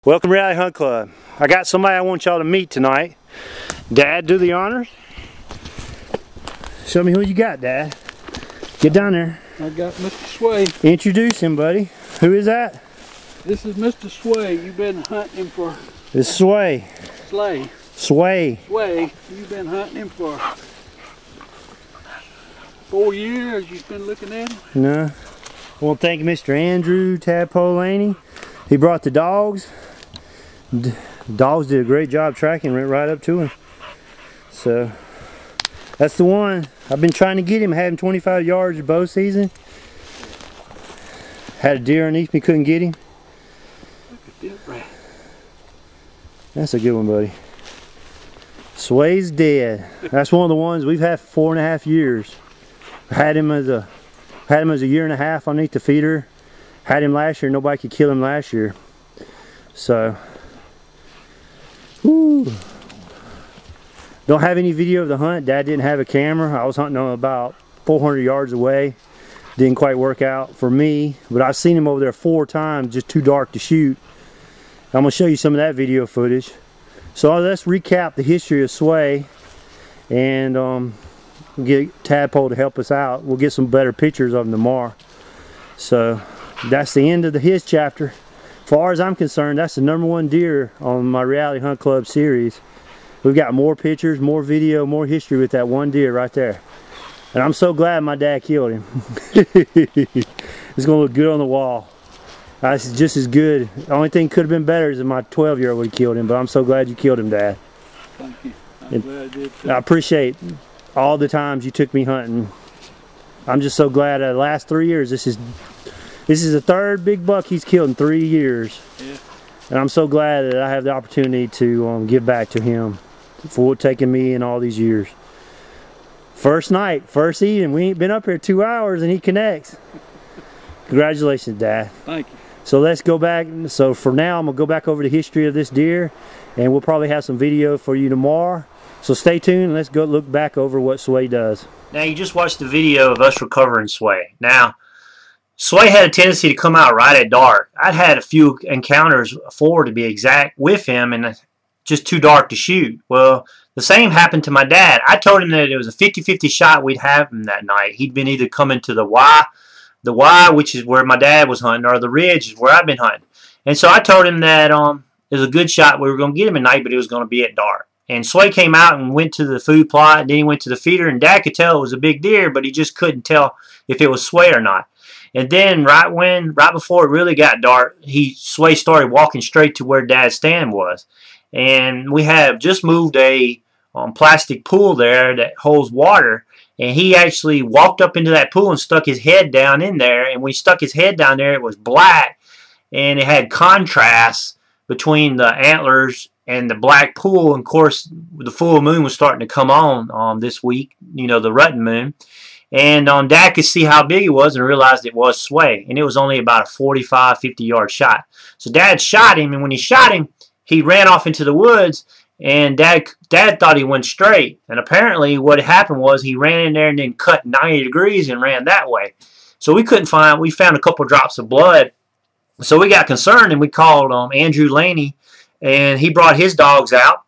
Welcome to Reality Hunt Club. I got somebody I want y'all to meet tonight. Dad, do the honors. Show me who you got, Dad. Get down there. I got Mr. Sway. Introduce him, buddy. Who is that? This is Mr. Sway. You've been hunting him for... This is Sway. Slay. Sway. Sway. You've been hunting him for 4 years. You've been looking at him. No. I want to thank Mr. Andrew Tadpole. He brought the dogs. Dogs did a great job tracking, went right up to him. So that's the one. I've been trying to get him. I had him 25 yards bow season. Had a deer underneath me, couldn't get him. That's a good one, buddy. Sway's dead. That's one of the ones we've had for 4.5 years. I had him as a 1.5 years underneath the feeder. Had him last year. Nobody could kill him last year. So, whoo. Don't have any video of the hunt. Dad didn't have a camera. I was hunting on about 400 yards away. Didn't quite work out for me, but I've seen him over there 4 times, just too dark to shoot. I'm going to show you some of that video footage. So let's recap the history of Sway and get Tadpole to help us out. We'll get some better pictures of him tomorrow. So that's the end of his chapter. As far as I'm concerned, that's the #1 deer on my Reality Hunt Club series. We've got more pictures, more video, more history with that one deer right there. And I'm so glad my dad killed him. It's going to look good on the wall. That's just as good. The only thing could have been better is if my 12-year-old would have killed him, but I'm so glad you killed him, Dad. Thank you. I'm glad I did too. I appreciate all the times you took me hunting. I'm just so glad the last 3 years, this is the 3rd big buck he's killed in 3 years. Yeah. And I'm so glad that I have the opportunity to give back to him for taking me in all these years. First night, first evening, we ain't been up here 2 hours and he connects. Congratulations, Dad. Thank you. So let's go back. So for now, I'm going to go back over the history of this deer, and we'll probably have some video for you tomorrow. So stay tuned and let's go look back over what Sway does. Now you just watched the video of us recovering Sway. Now, Sway had a tendency to come out right at dark. I'd had a few encounters, 4 to be exact, with him, and just too dark to shoot. Well, the same happened to my dad. I told him that it was a 50-50 shot we'd have him that night. He'd been either coming to the Y, which is where my dad was hunting, or the Ridge is where I've been hunting. And so I told him that it was a good shot. We were going to get him at night, but it was going to be at dark. And Sway came out and went to the food plot, and then he went to the feeder, and Dad could tell it was a big deer, but he just couldn't tell if it was Sway or not. And then right before it really got dark, Sway started walking straight to where Dad's stand was. And we have just moved a plastic pool there that holds water. And he actually walked up into that pool and stuck his head down in there. And when he stuck his head down there, it was black. And it had contrast between the antlers and the black pool. And of course, the full moon was starting to come on this week, you know, the rutting moon. And Dad could see how big it was and realized it was Sway. And it was only about a 45, 50-yard shot. So Dad shot him, and when he shot him, he ran off into the woods, and Dad thought he went straight. And apparently what happened was he ran in there and then cut 90 degrees and ran that way. So we found a couple drops of blood. So we got concerned, and we called Andrew Laney, and he brought his dogs out.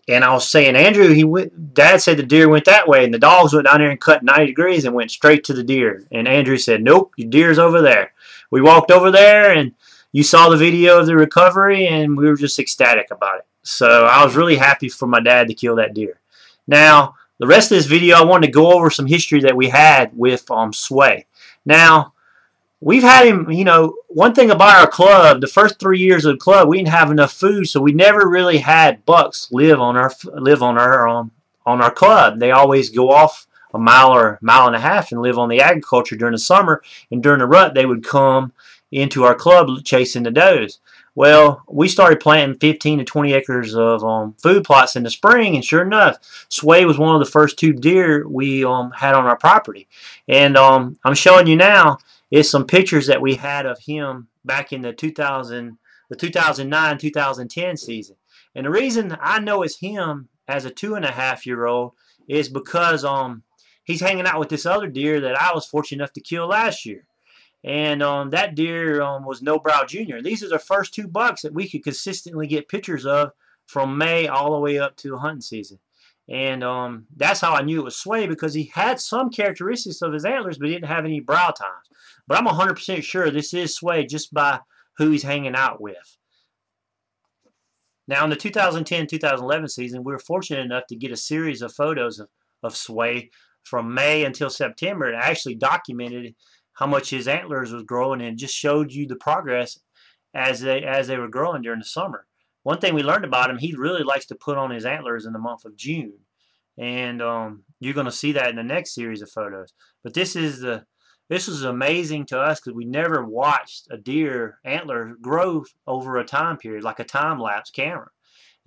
And I was saying, Andrew, Dad said the deer went that way, and the dogs went down there and cut 90 degrees and went straight to the deer. And Andrew said, nope, your deer's over there. We walked over there, and you saw the video of the recovery, and we were just ecstatic about it. So I was really happy for my dad to kill that deer. Now, the rest of this video, I wanted to go over some history that we had with Sway. Now, we've had him, you know, one thing about our club, the first 3 years of the club, we didn't have enough food, so we never really had bucks live on our club. They always go off a mile or mile and a half and live on the agriculture during the summer, and during the rut they would come into our club chasing the does. Well, we started planting 15 to 20 acres of food plots in the spring, and sure enough, Sway was one of the first 2 deer we had on our property. And I'm showing you now is some pictures that we had of him back in the 2009-2010 season. And the reason I know it's him as a 2.5-year-old is because he's hanging out with this other deer that I was fortunate enough to kill last year. And that deer was No Brow Jr. These are the first 2 bucks that we could consistently get pictures of from May all the way up to hunting season. And that's how I knew it was Sway, because he had some characteristics of his antlers, but he didn't have any brow tines. But I'm 100% sure this is Sway just by who he's hanging out with. Now, in the 2010-2011 season, we were fortunate enough to get a series of photos of Sway from May until September. It actually documented how much his antlers was growing and just showed you the progress as they were growing during the summer. One thing we learned about him, he really likes to put on his antlers in the month of June. And you're going to see that in the next series of photos. But this is amazing to us because we never watched a deer antler grow over a time period, like a time-lapse camera.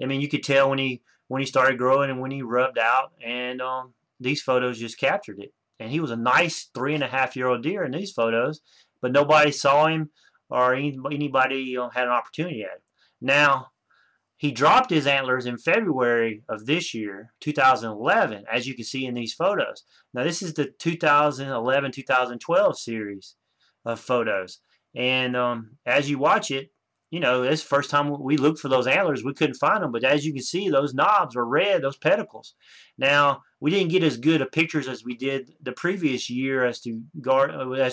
I mean, you could tell when he started growing and when he rubbed out, and these photos just captured it. And he was a nice 3.5-year-old deer in these photos, but nobody saw him or anybody had an opportunity at him. Now, he dropped his antlers in February of this year, 2011, as you can see in these photos. Now, this is the 2011-2012 series of photos. And as you watch it, you know, this first time we looked for those antlers, we couldn't find them. But as you can see, those knobs were red, those pedicles. Now, we didn't get as good of pictures as we did the previous year as to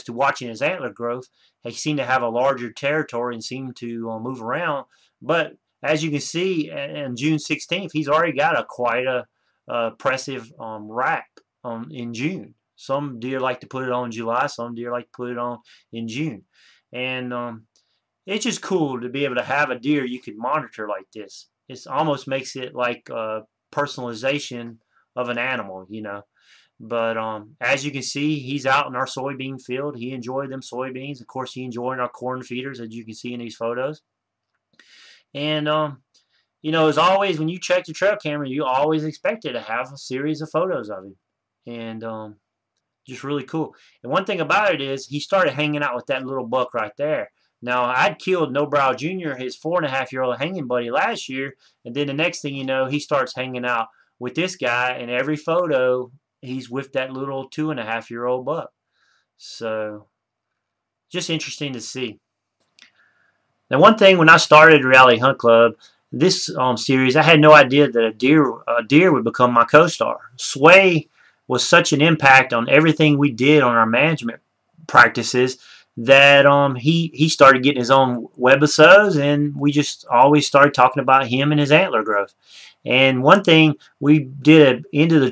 watching his antler growth. He seemed to have a larger territory and seemed to move around. But as you can see, on June 16th, he's already got quite a impressive rack in June. Some deer like to put it on in July. Some deer like to put it on in June. And it's just cool to be able to have a deer you can monitor like this. It almost makes it like personalization of an animal, you know. But as you can see, he's out in our soybean field. He enjoyed them soybeans. Of course, he enjoyed our corn feeders, as you can see in these photos. And, you know, as always, when you check your trail camera, you always expected to have a series of photos of him. And just really cool. And one thing about it is he started hanging out with that little buck right there. Now, I'd killed No Brow Jr., his 4.5-year-old hanging buddy last year. And then the next thing you know, he starts hanging out with this guy. And every photo, he's with that little 2.5-year-old buck. So, just interesting to see. Now, one thing when I started Reality Hunt Club, this series, I had no idea that a deer would become my co-star. Sway was such an impact on everything we did on our management practices that he started getting his own webisodes, and we just always started talking about him and his antler growth. And one thing, we did an end of the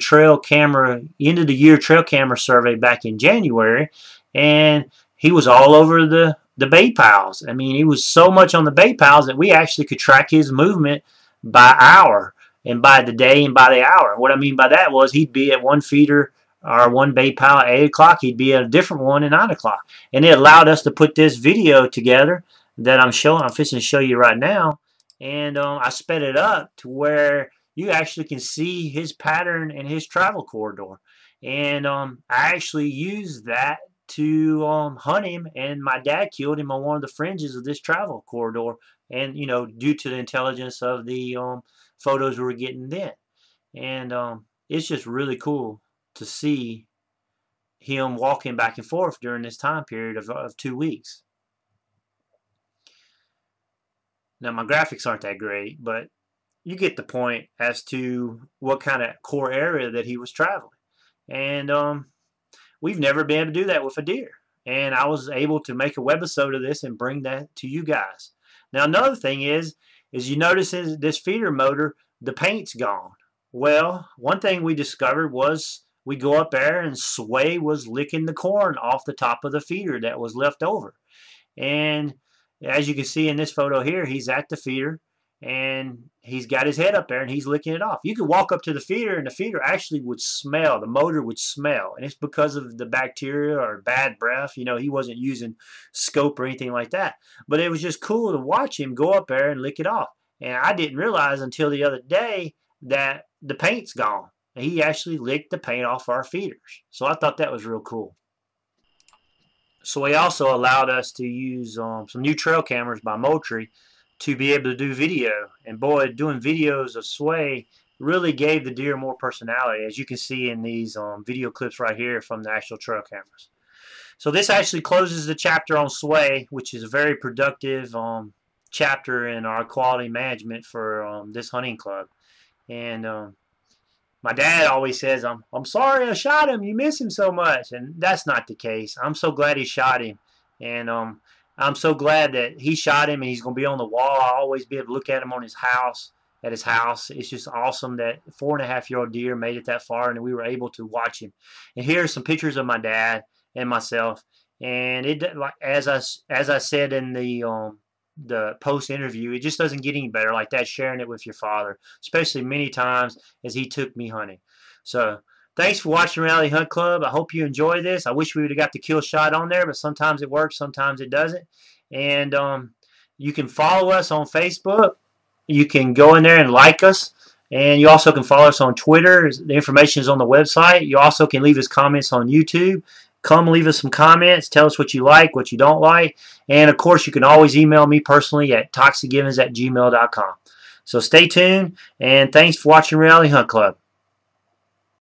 year trail camera survey back in January, and he was all over the bait piles. I mean, he was so much on the bait piles that we actually could track his movement by hour and by the day and by the hour. What I mean by that was he'd be at one feeder or one bait pile at 8 o'clock. He'd be at a different one at 9 o'clock. And it allowed us to put this video together that I'm fixing to show you right now. And I sped it up to where you actually can see his pattern and his travel corridor. And I actually used that to hunt him, and my dad killed him on one of the fringes of this travel corridor, and you know, due to the intelligence of the photos we were getting then. And it's just really cool to see him walking back and forth during this time period of 2 weeks. Now, my graphics aren't that great, but you get the point as to what kind of core area that he was traveling. And we've never been able to do that with a deer. And I was able to make a webisode of this and bring that to you guys. Now, another thing is you notice in this feeder motor, the paint's gone. Well, one thing we discovered was we go up there and Sway was licking the corn off the top of the feeder that was left over. And as you can see in this photo here, he's at the feeder and he's got his head up there and he's licking it off. You could walk up to the feeder and the feeder actually would smell. The motor would smell. And it's because of the bacteria or bad breath. You know, he wasn't using scope or anything like that. But it was just cool to watch him go up there and lick it off. And I didn't realize until the other day that the paint's gone. He actually licked the paint off our feeders. So I thought that was real cool. So he also allowed us to use some new trail cameras by Moultrie to be able to do video. And boy, doing videos of Sway really gave the deer more personality, as you can see in these video clips right here from the actual trail cameras. So this actually closes the chapter on sway, which is a very productive chapter in our quality management for this hunting club. And my dad always says, I'm sorry I shot him. You miss him so much. And that's not the case. I'm so glad he shot him. And I'm so glad that he shot him and he's going to be on the wall. I'll always be able to look at him on his house. At his house. It's just awesome that 4.5-year-old deer made it that far and we were able to watch him. And here are some pictures of my dad and myself. And it, like as I said in the post interview, it just doesn't get any better like that, sharing it with your father, especially many times as he took me hunting. So thanks for watching Reality Hunt Club. I hope you enjoy this. I wish we would have got the kill shot on there, but sometimes it works, sometimes it doesn't. And you can follow us on Facebook. You can go in there and like us, and you also can follow us on Twitter. The information is on the website. You also can leave us comments on YouTube. Come leave us some comments. Tell us what you like, what you don't like. And, of course, you can always email me personally at toxicgivens@gmail.com. So stay tuned, and thanks for watching Reality Hunt Club.